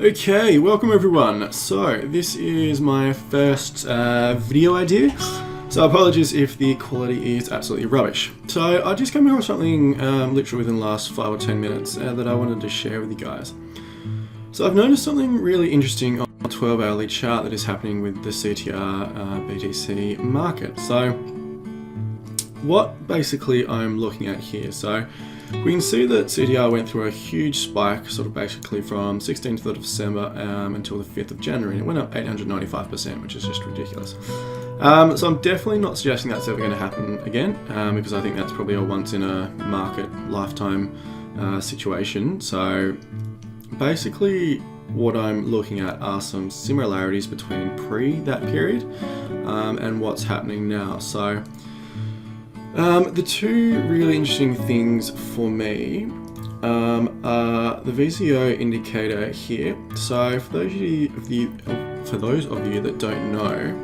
Okay, welcome everyone. So this is my first video idea, so apologies if the quality is absolutely rubbish. So I just came across something literally within the last 5 or 10 minutes that I wanted to share with you guys. So I've noticed something really interesting on the 12-hourly chart that is happening with the CTR BTC market. So what basically I'm looking at here, so we can see that CTR went through a huge spike, sort of basically from 16th of December until the 5th of January. It went up 895%, which is just ridiculous. So I'm definitely not suggesting that's ever going to happen again, because I think that's probably a once in a market lifetime situation. So basically what I'm looking at are some similarities between that period and what's happening now. So the two really interesting things for me are the VCO indicator here. So for those of you that don't know,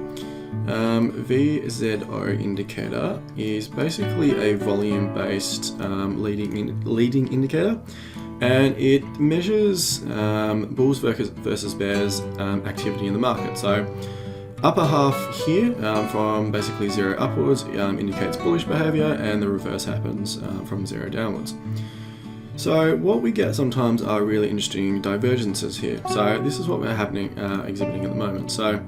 VZO indicator is basically a volume-based leading indicator, and it measures bulls versus bears activity in the market. So upper half here, from basically 0 upwards, indicates bullish behavior, and the reverse happens from 0 downwards. So what we get sometimes are really interesting divergences here. So this is what we're exhibiting at the moment. So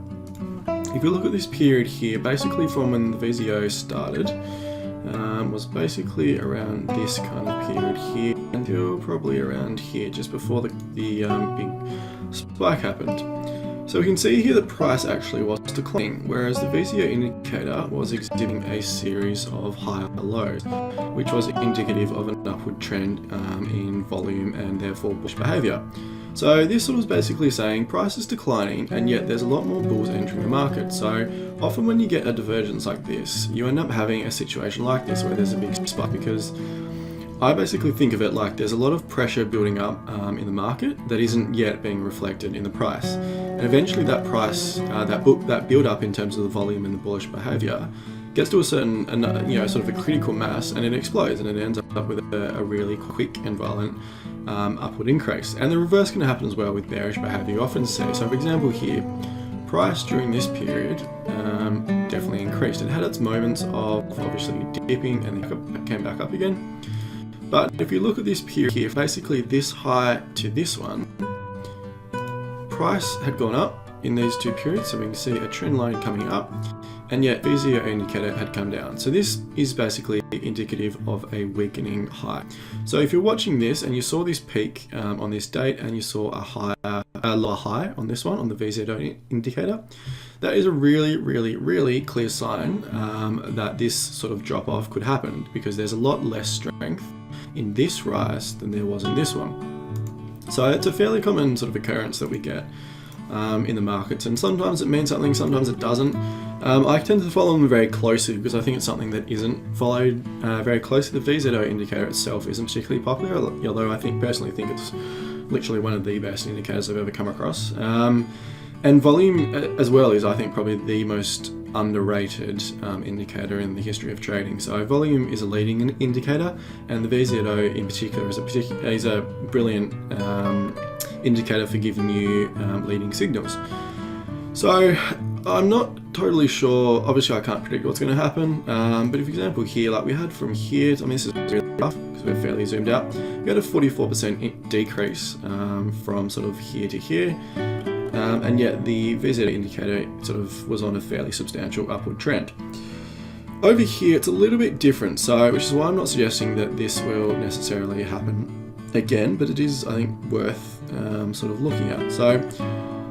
if you look at this period here, basically from when the VZO started, was basically around this kind of period here until probably around here, just before the big spike happened. So we can see here that price actually was declining, whereas the VCO indicator was exhibiting a series of higher lows, which was indicative of an upward trend in volume and therefore bullish behavior. So this sort of is basically saying price is declining, and yet there's a lot more bulls entering the market. So often when you get a divergence like this, you end up having a situation like this where there's a big spike, because I basically think of it like there's a lot of pressure building up in the market that isn't yet being reflected in the price, and eventually that price, that build up in terms of the volume and the bullish behavior, gets to a certain, sort of a critical mass, and it explodes, and it ends up with a really quick and violent upward increase. And the reverse can happen as well with bearish behavior. You often see, so for example here, price during this period definitely increased. It had its moments of obviously dipping and then came back up again. But if you look at this period here, basically this high to this one, price had gone up in these two periods, so we can see a trend line coming up, and yet VZO indicator had come down. So this is basically indicative of a weakening high. So if you're watching this and you saw this peak on this date, and you saw a lower high on this one, on the VZO indicator, that is a really clear sign that this sort of drop off could happen, because there's a lot less strength in this rise than there was in this one. So it's a fairly common sort of occurrence that we get in the markets, and sometimes it means something, sometimes it doesn't. I tend to follow them very closely because I think it's something that isn't followed very closely. The VZO indicator itself isn't particularly popular, although I personally think it's literally one of the best indicators I've ever come across. And volume as well is, I think, probably the most underrated indicator in the history of trading. So volume is a leading indicator, and the VZO in particular is a brilliant indicator for giving you leading signals. So I'm not totally sure, obviously I can't predict what's going to happen, but for example here, like we had from here, this is really rough because we're fairly zoomed out, we had a 44% decrease from sort of here to here. And yet the VZO indicator sort of was on a fairly substantial upward trend. Over here it's a little bit different, so which is why I'm not suggesting that this will necessarily happen again, but it is, I think, worth sort of looking at. So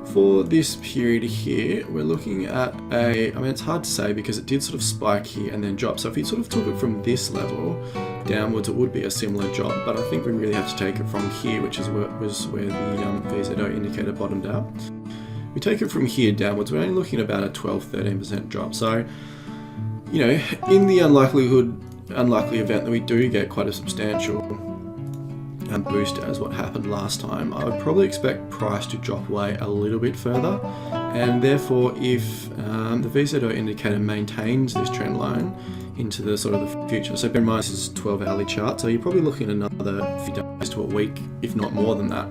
for this period here, we're looking at it's hard to say because it did sort of spike here and then drop. So if you sort of took it from this level downwards, it would be a similar drop, but I think we really have to take it from here, which was where the VZO indicator bottomed out. We take it from here downwards, we're only looking at about a 12-13% drop. So, in the unlikely event that we do get quite a substantial boost as what happened last time, I would probably expect price to drop away a little bit further, and therefore if the VZO indicator maintains this trend line into the sort of the future, so bear in mind this is a 12-hourly chart, so you're probably looking at another few days to a week, if not more than that,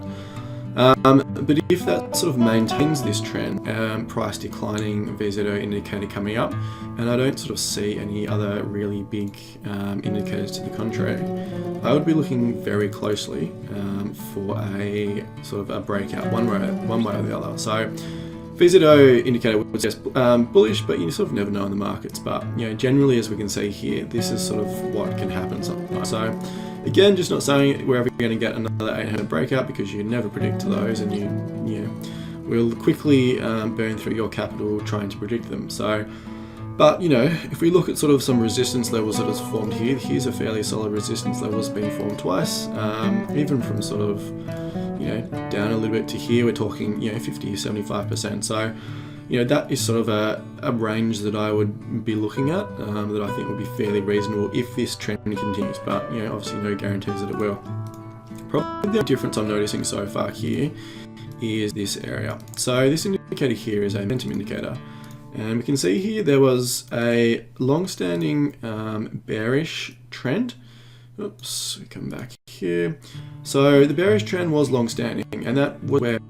But if that sort of maintains this trend, price declining VZO indicator coming up, and I don't sort of see any other really big indicators to the contrary, I would be looking very closely for a sort of a breakout one way or the other. So VZO indicator would suggest bullish, but you sort of never know in the markets. But generally, as we can see here, this is sort of what can happen sometimes. So again, just not saying we're ever going to get another 800 breakout, because you never predict those, and you will quickly burn through your capital trying to predict them. So, but if we look at sort of some resistance levels that has formed here, here's a fairly solid resistance level that's been formed twice, even from sort of down a little bit to here, we're talking 50-75%. So that is sort of a range that I would be looking at, that I think would be fairly reasonable if this trend continues, but obviously no guarantees that it will. Probably the difference I'm noticing so far here is this area. So this indicator here is a momentum indicator, and we can see here there was a long-standing bearish trend. Oops, we come back here. So the bearish trend was long-standing, and that was where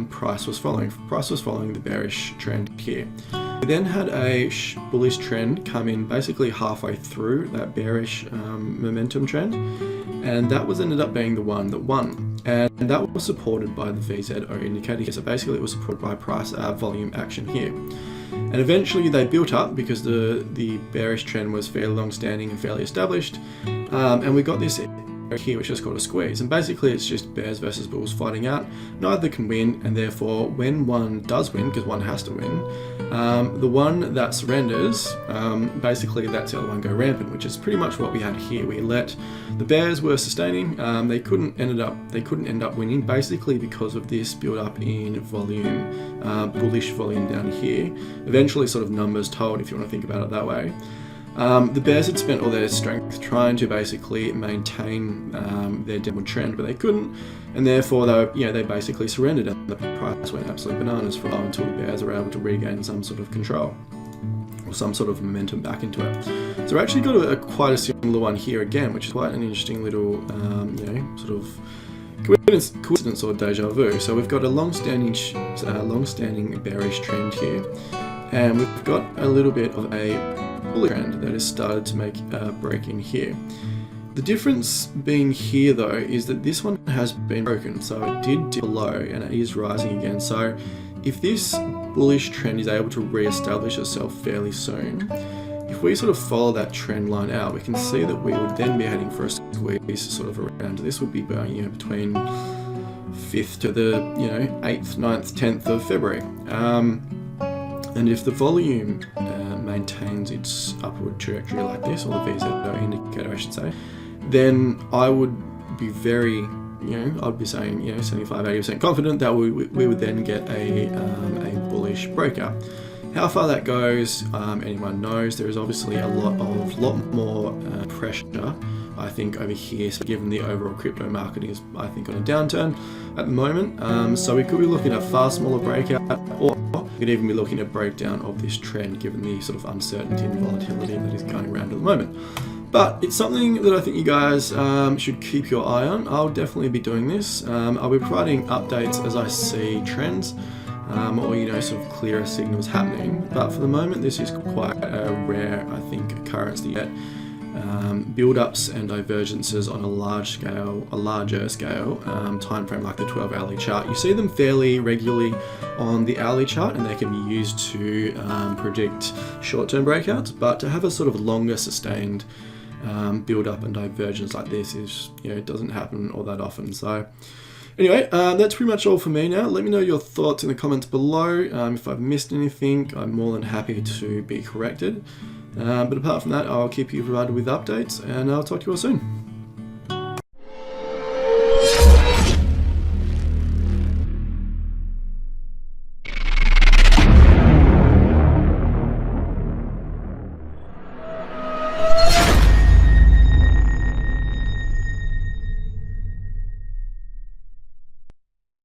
price was following. Price was following the bearish trend here. We then had a bullish trend come in basically halfway through that bearish momentum trend, and that ended up being the one that won. And that was supported by the VZO indicator here. So basically it was supported by price volume action here. And eventually they built up because the bearish trend was fairly long-standing and fairly established. And we got this here, which is called a squeeze, and basically it's just bears versus bulls fighting out. Neither can win, and therefore when one does win, because one has to win, the one that surrenders, basically that's the other one go rampant, which is pretty much what we had here. We let the bears were sustaining, they couldn't end up winning, basically because of this build up in volume, bullish volume down here. Eventually sort of numbers told, if you want to think about it that way. The bears had spent all their strength trying to basically maintain their downward trend, but they couldn't, and therefore they basically surrendered, and the price went absolutely bananas for a while until the bears were able to regain some sort of control or some sort of momentum back into it. So we've actually got quite a similar one here again, which is quite an interesting little sort of coincidence or deja vu. So we've got a long-standing bearish trend here, and we've got a little bit of a bullish trend that has started to make a break in here. The difference being here though is that this one has been broken, so it did dip below and it is rising again. So if this bullish trend is able to re-establish itself fairly soon, if we sort of follow that trend line out, we can see that we would then be heading for a squeeze sort of around. This would be between 5th to the 8th, 9th, 10th of February. And if the volume maintains its upward trajectory like this, or the VZO indicator I should say, then I would be very, I'd be saying 75-80% confident that we would then get a bullish breakout. How far that goes, anyone knows. There is obviously a lot more pressure, I think, over here. So given the overall crypto market is, I think, on a downturn at the moment, so we could be looking at a far smaller breakout, or we could even be looking at a breakdown of this trend, given the sort of uncertainty and volatility that is going around at the moment. But it's something that I think you guys should keep your eye on. I'll definitely be doing this. I'll be providing updates as I see trends, or sort of clearer signals happening. But for the moment, this is quite a rare, I think, occurrence to get build-ups and divergences on a larger scale time frame like the 12-hourly chart. You see them fairly regularly on the hourly chart, and they can be used to predict short-term breakouts. But to have a sort of longer sustained build-up and divergence like this is, it doesn't happen all that often. So anyway, that's pretty much all for me now. Let me know your thoughts in the comments below. If I've missed anything, I'm more than happy to be corrected. But apart from that, I'll keep you provided with updates, and I'll talk to you all soon.